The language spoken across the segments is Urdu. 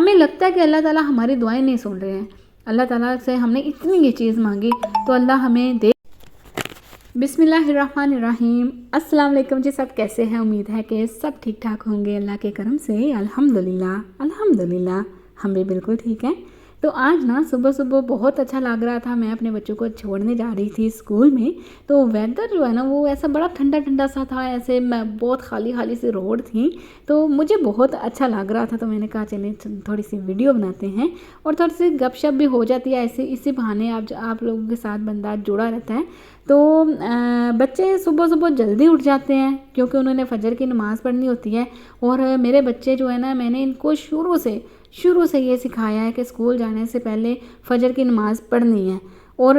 ہمیں لگتا ہے کہ اللہ تعالیٰ ہماری دعائیں نہیں سن رہے ہیں. اللہ تعالیٰ سے ہم نے اتنی یہ چیز مانگی تو اللہ ہمیں دے. بسم اللہ الرحمن الرحیم. السلام علیکم جی. سب کیسے ہیں؟ امید ہے کہ سب ٹھیک ٹھاک ہوں گے اللہ کے کرم سے. الحمدللہ ہم بھی بالکل ٹھیک ہیں. تو آج نا صبح صبح بہت اچھا لگ رہا تھا. میں اپنے بچوں کو چھوڑنے جا رہی تھی اسکول میں. تو ویدر جو ہے نا وہ ایسا بڑا ٹھنڈا ٹھنڈا سا تھا. ایسے بہت خالی خالی سی روڈ تھیں تو مجھے بہت اچھا لگ رہا تھا. تو میں نے کہا چلیں تھوڑی سی ویڈیو بناتے ہیں اور تھوڑی سی گپ شپ بھی ہو جاتی ہے. ایسے اسی بہانے آپ لوگوں کے ساتھ بندہ جڑا رہتا ہے. تو بچے صبح صبح جلدی اٹھ جاتے ہیں کیونکہ انہوں نے فجر کی نماز پڑھنی ہوتی ہے. اور میرے بچے جو ہے نا میں نے ان کو شروع سے یہ سکھایا ہے کہ اسکول جانے سے پہلے فجر کی نماز پڑھنی ہے. اور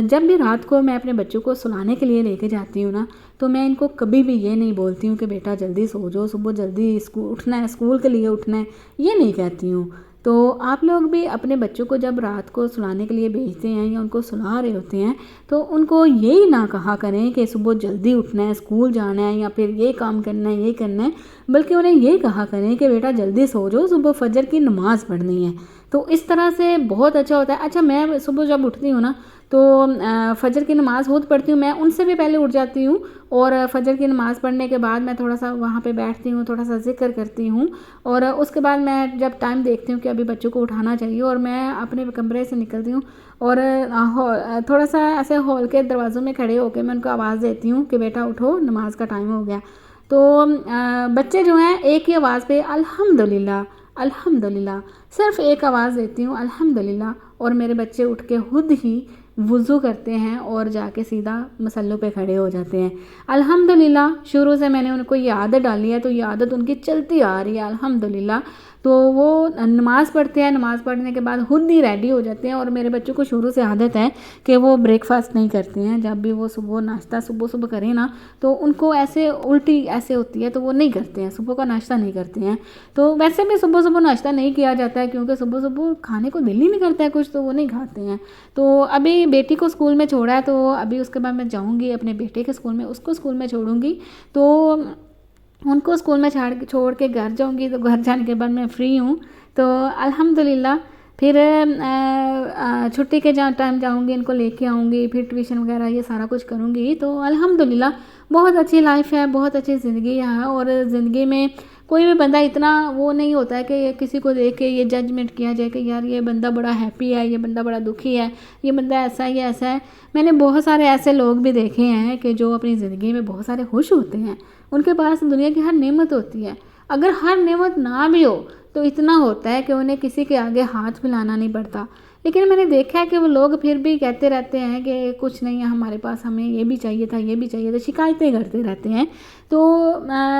جب بھی رات کو میں اپنے بچوں کو سلانے کے لیے لے کے جاتی ہوں نا تو میں ان کو کبھی بھی یہ نہیں بولتی ہوں کہ بیٹا جلدی سو جاؤ، صبح جلدی اٹھنا ہے، اسکول کے لیے اٹھنا ہے، یہ نہیں کہتی ہوں. تو آپ لوگ بھی اپنے بچوں کو جب رات کو سلانے کے لیے بھیجتے ہیں یا ان کو سلا رہے ہوتے ہیں تو ان کو یہی نہ کہا کریں کہ صبح جلدی اٹھنا ہے، اسکول جانا ہے یا پھر یہ کام کرنا ہے، یہ کرنا ہے، بلکہ انہیں یہ کہا کریں کہ بیٹا جلدی سو جاؤ، صبح فجر کی نماز پڑھنی ہے. تو اس طرح سے بہت اچھا ہوتا ہے. اچھا میں صبح جب اٹھتی ہوں نا تو فجر کی نماز خود پڑھتی ہوں. میں ان سے بھی پہلے اٹھ جاتی ہوں اور فجر کی نماز پڑھنے کے بعد میں تھوڑا سا وہاں پہ بیٹھتی ہوں، تھوڑا سا ذکر کرتی ہوں. اور اس کے بعد میں جب ٹائم دیکھتی ہوں کہ ابھی بچوں کو اٹھانا چاہیے اور میں اپنے کمرے سے نکلتی ہوں اور تھوڑا سا ایسے ہال کے دروازوں میں کھڑے ہو کے میں ان کو آواز دیتی ہوں کہ بیٹا اٹھو، نماز کا ٹائم ہو گیا. تو بچے جو ہیں ایک ہی آواز پہ الحمدللہ صرف ایک آواز دیتی ہوں الحمدللہ، اور میرے بچے اٹھ کے خود ہی وضو کرتے ہیں اور جا کے سیدھا مصلوں پہ کھڑے ہو جاتے ہیں. الحمدللہ شروع سے میں نے ان کو یہ عادت ڈالی ہے تو یہ عادت ان کی چلتی آ رہی ہے الحمدللہ. تو وہ نماز پڑھتے ہیں، نماز پڑھنے کے بعد خود ہی ریڈی ہو جاتے ہیں. اور میرے بچوں کو شروع سے عادت ہے کہ وہ بریک فاسٹ نہیں کرتے ہیں. جب بھی وہ صبح ناشتہ صبح کریں نا تو ان کو ایسے الٹی ایسے ہوتی ہے تو وہ نہیں کرتے ہیں، صبح کا ناشتہ نہیں کرتے ہیں. تو ویسے بھی صبح ناشتہ نہیں کیا جاتا ہے کیونکہ صبح کھانے کو دل ہی نہیں کرتا ہے کچھ، تو وہ نہیں کھاتے ہیں. تو ابھی بیٹی کو اسکول میں چھوڑا ہے تو ابھی اس کے بعد میں جاؤں گی اپنے بیٹے کے اسکول میں، اس کو اسکول میں چھوڑوں گی. تو ان کو اسکول میں چھوڑ کے گھر جاؤں گی. تو گھر جانے کے بعد میں فری ہوں تو الحمدللہ پھر چھٹی کے ٹائم جاؤں گی، ان کو لے کے آؤں گی، پھر ٹیوشن وغیرہ یہ سارا کچھ کروں گی. تو الحمدللہ بہت اچھی لائف ہے، بہت اچھی زندگی ہے. اور زندگی میں کوئی بھی بندہ اتنا وہ نہیں ہوتا ہے کہ کسی کو دیکھ کے یہ ججمنٹ کیا جائے کہ یار یہ بندہ بڑا ہیپی ہے، یہ بندہ بڑا دکھی ہے، یہ بندہ ایسا ہے، یہ ایسا ہے. میں نے بہت سارے ایسے لوگ بھی دیکھے ہیں کہ جو اپنی زندگی میں بہت سارے خوش ہوتے ہیں. ان کے پاس دنیا کی ہر نعمت ہوتی ہے. اگر ہر نعمت نہ بھی ہو تو اتنا ہوتا ہے کہ انہیں کسی کے آگے ہاتھ پھیلانا نہیں پڑتا. لیکن میں نے دیکھا ہے کہ وہ لوگ پھر بھی کہتے رہتے ہیں کہ کچھ نہیں ہے ہمارے پاس، ہمیں یہ بھی چاہیے تھا، یہ بھی چاہیے تھا، شکایتیں کرتے رہتے ہیں. تو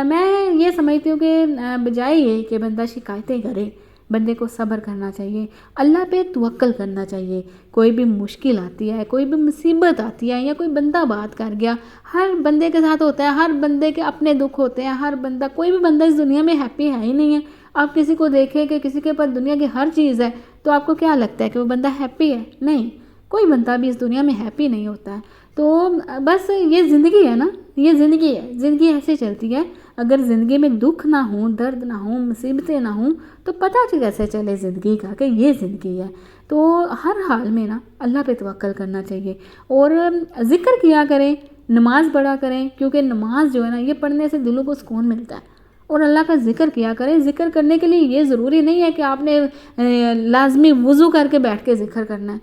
میں یہ سمجھتی ہوں کہ بجائے یہ کہ بندہ شکایتیں کرے، بندے کو صبر کرنا چاہیے، اللہ پہ توکل کرنا چاہیے. کوئی بھی مشکل آتی ہے، کوئی بھی مصیبت آتی ہے یا کوئی بندہ بات کر گیا، ہر بندے کے ساتھ ہوتا ہے، ہر بندے کے اپنے دکھ ہوتے ہیں. ہر بندہ، کوئی بھی بندہ اس دنیا میں ہیپی ہے ہی نہیں ہے. آپ کسی کو دیکھیں کہ کسی کے پاس دنیا کی ہر چیز ہے تو آپ کو کیا لگتا ہے کہ وہ بندہ ہیپی ہے؟ نہیں، کوئی بندہ بھی اس دنیا میں ہیپی نہیں ہوتا ہے. تو بس یہ زندگی ہے نا، یہ زندگی ہے، زندگی ایسے چلتی ہے. اگر زندگی میں دکھ نہ ہوں، درد نہ ہوں، مصیبتیں نہ ہوں تو پتہ کیسے چلے زندگی کا کہ یہ زندگی ہے. تو ہر حال میں نا اللہ پہ توکل کرنا چاہیے اور ذکر کیا کریں، نماز پڑھا کریں، کیونکہ نماز جو ہے نا یہ پڑھنے سے دلوں کو سکون ملتا ہے. اور اللہ کا ذکر کیا کریں. ذکر کرنے کے لیے یہ ضروری نہیں ہے کہ آپ نے لازمی وضو کر کے بیٹھ کے ذکر کرنا ہے.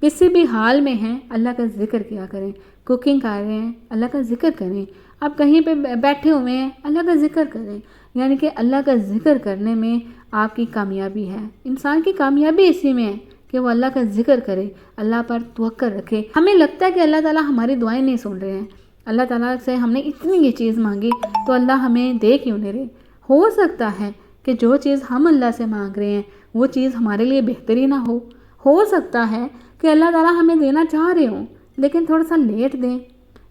کسی بھی حال میں ہیں اللہ کا ذکر کیا کریں. کوکنگ کر رہے ہیں اللہ کا ذکر کریں، آپ کہیں پہ بیٹھے ہوئے ہیں اللہ کا ذکر کریں. یعنی کہ اللہ کا ذکر کرنے میں آپ کی کامیابی ہے. انسان کی کامیابی اسی میں ہے کہ وہ اللہ کا ذکر کرے، اللہ پر توکل رکھے. ہمیں لگتا ہے کہ اللہ تعالیٰ ہماری دعائیں نہیں سن رہے ہیں. اللہ تعالیٰ سے ہم نے اتنی یہ چیز مانگی تو اللہ ہمیں دے کیوں نہیں رہے؟ ہو سکتا ہے کہ جو چیز ہم اللہ سے مانگ رہے ہیں وہ چیز ہمارے لیے بہتری نہ ہو سکتا ہے کہ اللہ تعالیٰ ہمیں دینا چاہ رہے ہوں لیکن تھوڑا سا لیٹ دیں،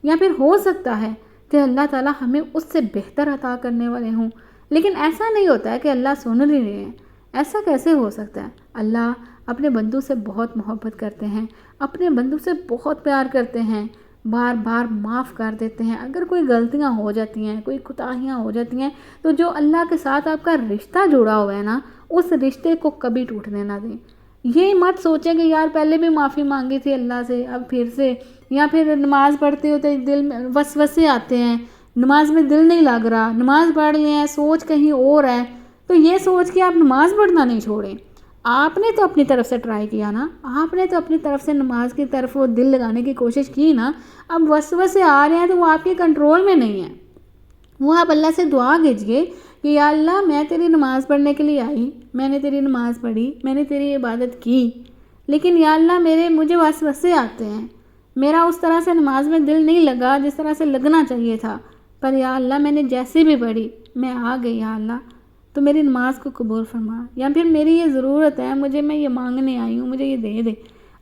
یا پھر ہو سکتا ہے کہ اللہ تعالیٰ ہمیں اس سے بہتر عطا کرنے والے ہوں. لیکن ایسا نہیں ہوتا ہے کہ اللہ سن نہیں رہے ہیں. ایسا کیسے ہو سکتا ہے؟ اللہ اپنے بندوں سے بہت محبت کرتے ہیں، اپنے بندوں سے بہت پیار کرتے ہیں، بار بار معاف کر دیتے ہیں. اگر کوئی غلطیاں ہو جاتی ہیں، کوئی کوتاہیاں ہو جاتی ہیں تو جو اللہ کے ساتھ آپ کا رشتہ جڑا ہوا ہے نا اس رشتے کو کبھی ٹوٹنے نہ دیں۔ یہ مت سوچیں کہ یار پہلے بھی معافی مانگی تھی اللہ سے اب پھر سے، یا پھر نماز پڑھتے ہوتے دل میں وسوسے آتے ہیں، نماز میں دل نہیں لگ رہا، نماز پڑھ لیں ہیں سوچ کہیں اور ہے، تو یہ سوچ کے آپ نماز پڑھنا نہیں چھوڑیں۔ آپ نے تو اپنی طرف سے ٹرائی کیا نا، آپ نے تو اپنی طرف سے نماز کی طرف وہ دل لگانے کی کوشش کی نا، اب وسوسے آ رہے ہیں تو وہ آپ کے کنٹرول میں نہیں ہیں۔ وہ آپ اللہ سے دعا کیجئے کہ یا اللہ میں تیری نماز پڑھنے کے لیے آئی، میں نے تیری نماز پڑھی، میں نے تیری عبادت کی، لیکن یا اللہ مجھے وسوسے آتے ہیں، میرا اس طرح سے نماز میں دل نہیں لگا جس طرح سے لگنا چاہیے تھا، پر یا اللہ میں نے جیسے بھی پڑھی میں آ گئی، یا اللہ تو میری نماز کو قبول فرما، یا پھر میری یہ ضرورت ہے، میں یہ مانگنے آئی ہوں، مجھے یہ دے دے۔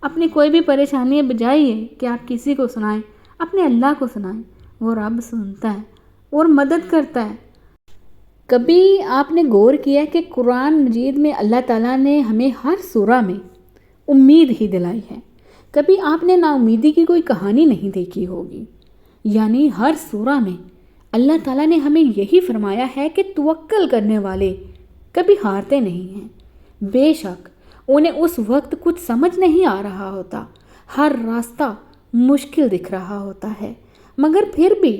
اپنی کوئی بھی پریشانی بجائے کہ آپ کسی کو سنائیں، اپنے اللہ کو سنائیں، وہ رب سنتا ہے اور مدد کرتا ہے۔ کبھی آپ نے غور کیا کہ قرآن مجید میں اللہ تعالیٰ نے ہمیں ہر سورہ میں امید ہی دلائی ہے؟ کبھی آپ نے نا امیدی کی کوئی کہانی نہیں دیکھی ہوگی، یعنی ہر سورہ میں اللہ تعالیٰ نے ہمیں یہی فرمایا ہے کہ توکل کرنے والے کبھی ہارتے نہیں ہیں۔ بے شک انہیں اس وقت کچھ سمجھ نہیں آ رہا ہوتا، ہر راستہ مشکل دکھ رہا ہوتا ہے، مگر پھر بھی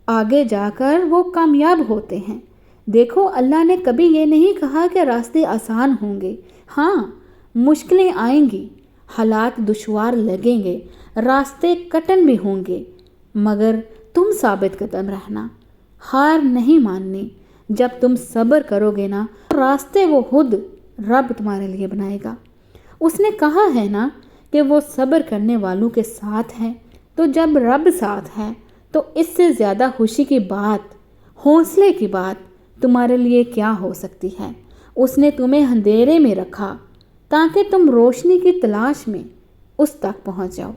آگے جا کر وہ کامیاب ہوتے ہیں۔ دیکھو اللہ نے کبھی یہ نہیں کہا کہ راستے آسان ہوں گے، ہاں مشکلیں آئیں گی، حالات دشوار لگیں گے، راستے کٹن بھی ہوں گے، مگر تم ثابت قدم رہنا، ہار نہیں ماننی۔ جب تم صبر کرو گے نا، راستے وہ خود رب تمہارے لیے بنائے گا۔ اس نے کہا ہے نا کہ وہ صبر کرنے والوں کے ساتھ ہے، تو جب رب ساتھ ہے تو اس سے زیادہ خوشی کی بات، حوصلے کی بات تمہارے لیے کیا ہو سکتی ہے۔ اس نے تمہیں اندھیرے میں رکھا تاکہ تم روشنی کی تلاش میں اس تک پہنچ جاؤ۔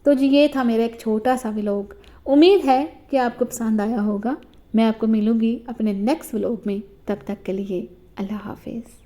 تو جی یہ تھا میرا ایک چھوٹا سا ولاگ، امید ہے کہ آپ کو پسند آیا ہوگا۔ میں آپ کو ملوں گی اپنے نیکسٹ ولاگ میں، تب تک کے لیے اللہ حافظ۔